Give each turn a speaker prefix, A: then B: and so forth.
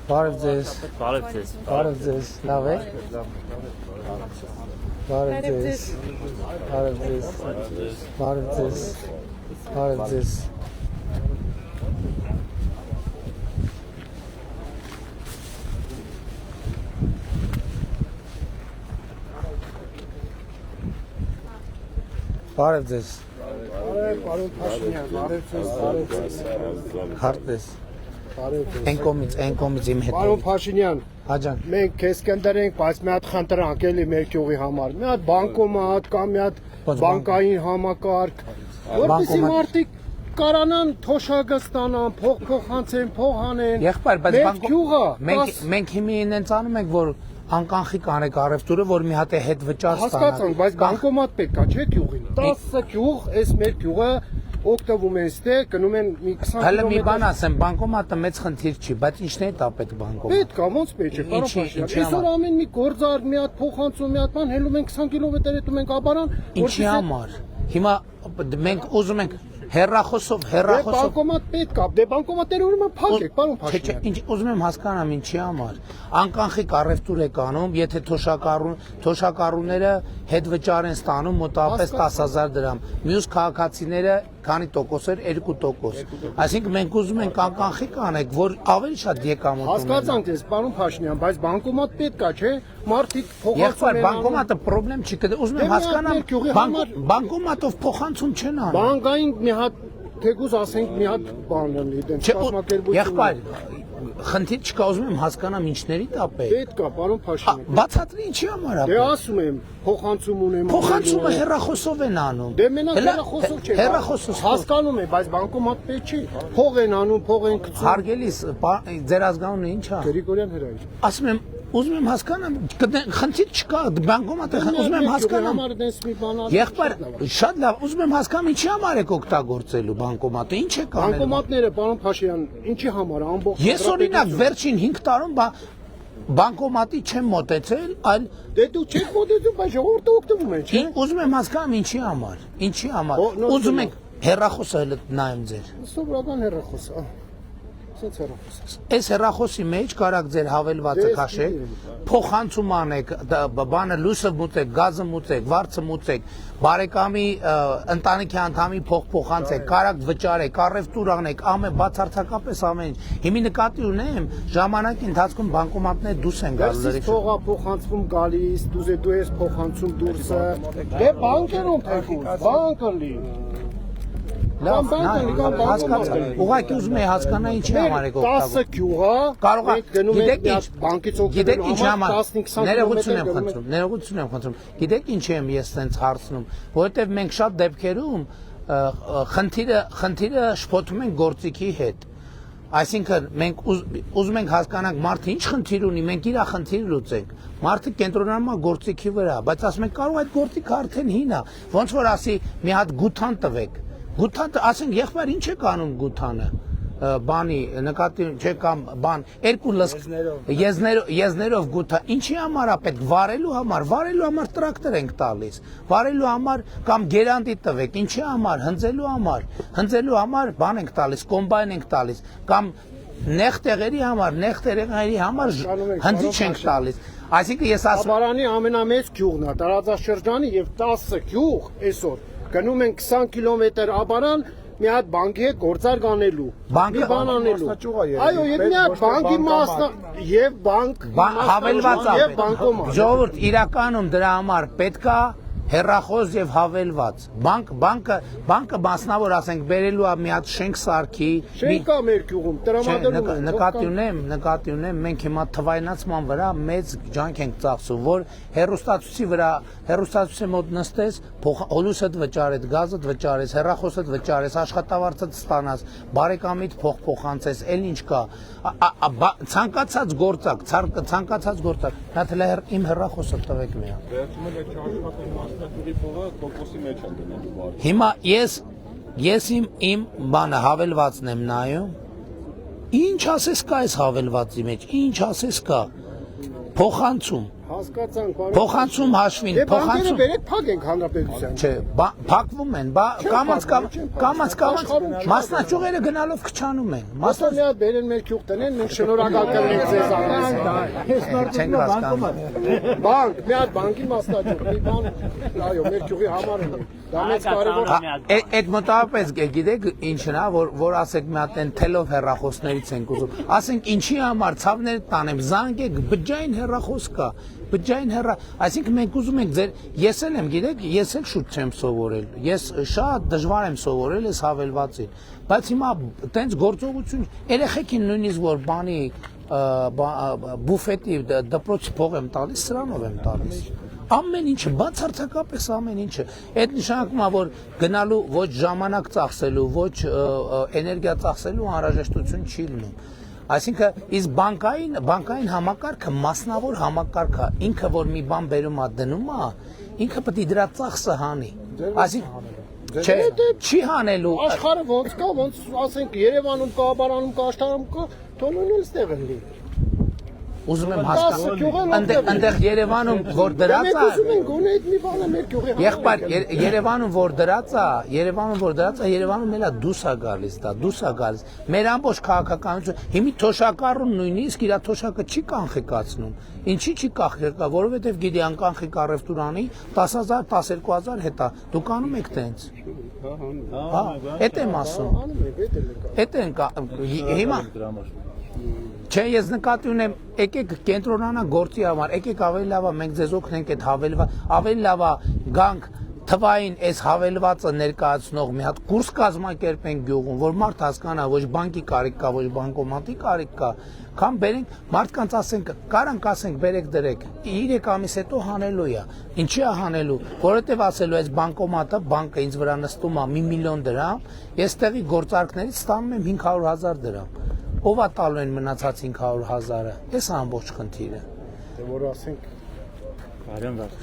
A: Բարև ձեզ։
B: Բարև ձեզ։
A: Բարև ձեզ։ Լավ եք։ Բարև ձեզ։ Բարև ձեզ։ Բարև ձեզ։ Բարև ձեզ։ Բարև ձեզ։
C: Պարոն Փաշինյան, բարև ձեզ, բարև ձեզ։
A: Հարթ ես։
C: Բարև ձեզ։
A: Այն կողմից իմ հետ։
C: Պարոն Փաշինյան,
A: Աջան։
C: մենք քեզ կընտրենք, բայց մի հատ խնդրանք էլի մեր գյուղի համար։ Մի հատ բանկոմատ կամ մի հատ բանկային համակարգ, որպեսզի մարդիկ կարանան թոշակը ստանան, փող փոխանցեն, փող անեն։
A: Եղբայր, բայց
C: Մեր գյուղը
A: մենք հիմի ինձ անում ենք, որ անկանխի կանեք առևտուրը, որ մի հատ է հետ վճար ստանա։
C: հասկացանք, բայց բանկոմատ պետք է, չէ՞ գյուղին։ 10 գյուղ, այս մեր գյուղը օգտվում են ստե, գնում են մի 20
A: Հələ մի բան
C: կիլոմետր։
A: ասեմ, բանկոմատը մեծ խնդիր չի, բայց ինչն է դա պետք բանկոմատ։
C: Պետք է, ոնց պետք է, պարոն Փաշինյան։ Այսօր ամեն մի գործար, մի հատ փոխանցում, մի հատ բան հելում են 20 կիլոմետր հետո մենք աբարան,
A: Ինչի համար։ Հիմա մենք ուզում ենք հերրախոսով
C: բանկոմատ պետք է, դե բանկոմատները ուրեմն փակ եք, պարոն Փաշինյան։
A: Ինչ ուզում եմ հասկանամ ինչի համար։ Անկանխիկ առևտուր է կանում, եթե թոշակառուները հետ վճար են ստանում մոտավորապես 10,000 դրամ։ Մյուս քաղաքացիները քանի տոկոս էր 2%։ Այսինքն մենք ուզում ենք անկանխիկ անենք, որ ավելի շատ եկամուտ ունենան։
C: Հասկացանք ես, պարոն Փաշինյան, բայց բանկոմատ պետք է, չէ՞։ Մարդիկ փոխանցում
A: Եղբայր,
C: են։
A: բանկոմատը խնդրեմ չի, ուզում եմ հասկանամ, բանկոմատով փոխանցում չեն անում։
C: Բանկային մի հատ թեկուզ ասենք մի հատ բան լինի, դեն կազմակերպություն։
A: Եղբայր, խնդիր չկա, ուզում եմ հասկանամ ինչների տապ է։
C: Պետք է, պարոն Փաշինյան։
A: Բացատրի ինչի համար է։
C: Դե ասում եմ, փոխանցում ունեմ։
A: Փոխանցումը հեռախոսով են անում։
C: Դե մենակ հեռախոսով չէ։
A: Հեռախոսով
C: հասկանում եմ, բայց բանկոմատ պետք չի։ Փող են անում, փող են գցում։
A: Հարգելիս, ձեր ազգանունը ի՞նչ է։
C: Գրիգորյան Հրայր։
A: Ասում եմ, ուզում եմ հասկանամ, խնդիր չկա, բանկոմատը ուզում եմ հասկանամ։ Եղբայր, շատ լավ, ուզում եմ հասկանամ ինչի համար եք օգտագործելու բանկոմատը, ինչ է կանելու։
C: Բանկոմատները, պարոն Փաշինյան, ինչի համար ամբողջ։
A: Ես օրինակ վերջին 5 տարում բանկոմատի չեմ մոտեցել, այլ
C: Դե դու չես մոտեցում, բայց ժողովուրդը օգտվում են, չէ՞։
A: ուզում եմ հասկանամ ինչի համար, ուզում եք հեռախոսը հենց նայեմ ձեր։
C: Սովորական հեռախոս, Սենց հեռախոս։
A: Այս հեռախոսի մեջ կարաք ձեր հավելվածը քաշեք, փոխանցում անեք, բանը լույսը մուծեք, գազը մուծեք, վարձը մուծեք, բարեկամի ընտանիքի անդամի փող փոխանցեք, կարաք վճարեք, առևտուր անեք, ամեն բացարձակապես ամեն ինչ։ Հիմի նկատի ունեմ, ժամանակի ընթացքում բանկոմատները դուրս են գալու լրիվ։
C: Փողա փոխանցվում գալիս, դու ես փոխանցում դուրսը։ Դե բանկերում թեկուզ, բանկը լի։
A: Լավ, հասկացա։ Ուղղակի ուզում եմ հասկանալ ինչի համար եք օգտագործում։
C: 10 գյուղա
A: կարող է
C: գնում եք
A: գիտեք ինչ
C: բանկից
A: գիտեք
C: օգտվելու
A: ինչ
C: համար
A: համար
C: 15-20
A: ներողություն եմ խնդրում գիտեք ինչ եմ ես տենց հարցնում որովհետև մենք շատ դեպքերում խնդիրը շփոթում ենք գործիքի հետ այսինքն մենք ուզում ենք հասկանանք մարդը ինչ խնդիր ունի մենք իր խնդիրը լուծենք մարդը կենտրոնանում է գործիքի վրա բայց ասում ենք կարող այդ գործիքը արդեն հին է ոնց որ ասի մի հատ գութան տվեք Գութանը, ասենք, եղբայր ինչ է կանում գութանը, բանի, նկատի չէ կամ բան, երկու լսկ, եզներով գութա, ինչի համար է պետք, վարելու համար տրակտոր ենք տալիս, վարելու համար կամ գերանտի տվեք, ինչի համար, հնձելու համար բան ենք տալիս, կոմբայն ենք տալիս, կամ նեղ տեղերի համար հնձիչ ենք տալիս, այսինքն ես ասում
C: Աբարանի ամենամեծ գյուղն է, տարածաշրջանի եւ 10 գյուղ այսօր գնում են 20 կիլոմետր աբարան մի հատ բանկի հետ գործար կանելու մի բան անելու այո եւ մի հատ բանկի մասնա եւ բանկ
A: հավելված
C: եւ բանկոմատ
A: ժողովուրդ իրականում դրա համար պետքա հեռախոս եւ հավելված բանկը մասնավոր ասենք բերելու է մի հատ շենք սարքի
C: շենքա մեր գյուղում տրամադրում
A: նկատի ունեմ մենք հիմա թվայնացման վրա մեծ ջանք ենք ծախսում որ հեռուստացույցի մոտ նստես հոլուսդ վճարես գազդ վճարես հեռախոսդ վճարես աշխատավարձդ ստանաս բարեկամիդ փող փոխանցես էլ ինչ կա ցանկացած գործակ նա իմ հեռախոսը տվեք մի հատ Հիմա ես իմ բանը հավելվածն եմ նայում Ինչ ասես կա այս հավելվածի մեջ, ինչ ասես կա Փոխանցում
C: հասկացանք,
A: Փոխանցում հաշվին,
C: Դե բանկերը
A: փոխանցում։
C: բերեք փակենք հանրապետության։
A: Չէ, փակվում են, կամած մասնաճյուղերը գնալով քչանում են։
C: Մասը մի հատ բերեն մեր քյուղ տնեն, մենք շնորհակալ կլինենք ձեզ առանց։
A: Չենք հասկանում։
C: Բանկ, մի հատ բանկի մասնաճյուղ, մի բան, այո, մեր քյուղի համար է։ Դա մեծ կարևոր է։
A: Այդ մոտավորապես գիտեք ինչն է, որ ասեք մի հատ են թելով հեռախոսներից ենք ուզում։ Ասենք ինչի համար ցավները տանեմ, զանգեք, բջջային հեռախոս կա, բջջային այսինքն մենք ուզում ենք ձեր, ես էլ եմ, գիտեք, ես էլ շուտ չեմ սովորել, ես շատ դժվար եմ սովորել այս հավելվածին, բայց հիմա տենց գործողություն, երեխեքին նույնիսկ որ բանի բուֆետի դպրոցի փող եմ տալիս, սրանով եմ տալիս։ Ամեն ինչը, բացարձակապես ամեն ինչը, այդ նշանակում է, որ գնալու ոչ ժամանակ ծախսելու, ոչ էներգիա ծախսելու անհրաժեշտություն չի լինում։ Այսինքն, իսկ բանկային համակարգը մասնավոր համակարգ է, ինքը որ մի բան բերում է դնում է, ինքը պետք է դրա ծախսը հանի։ Այսինքն, չէ, չի հանելու։
C: Աշխարհը ոնց կա, ոնց ասենք Երևանում կա, Աբարանում կա, Աշտարանում կա, թող նույնն ստեղ լինի։
A: Ուզում եմ հասկանալ, այնտեղ Երևանում որ դրած է։
C: Մենք ուզում ենք գոնե այդ մի բանը մեր գյուղի համար։
A: Եղբայր, Երևանում որ դրած է, Երևանում էլա դուս է գալիս դա, դուս է գալիս։ Մեր ամբողջ քաղաքականությունը, հիմի թոշակառուն նույնիսկ իր թոշակը չի կանխիկացնում։ Ինչի չի կանխիկա, որովհետև գիտի անկանխիկ առևտուրանի 10,000, 12,000 հետա։ Դուք անում եք տենց։ Հա, այդ եմ ասում։ Այդ են հիմա Չէ, ես նկատի ունեմ, եկեք կենտրոնանանք գործի համար, եկեք ավելի լավ է մենք ձեզ օգնենք այդ ավելի լավ է գանք թվային այս հավելվածը ներկայացնող մի հատ կուրս կազմակերպենք գյուղում, որ մարդ հասկանա, ոչ բանկի կարիք կա, ոչ բանկոմատի կարիք կա, կամ բերենք մարդկանց ասենք, կարանք ասենք բերեք դրեք, 3 ամիս հետո հանելու է, ինչի է հանելու, որովհետև ասելու այս բանկոմատը, բանկը ինձ վրա նստում է 1 միլիոն դրամ, ես տեղի գործարքներից ստանում եմ 500,000 դրամ, ով է տալու են մնացած 500,000-ը, այս ամբողջ խնդիրը։
C: Դե որ ասենք
B: Արյան վաղ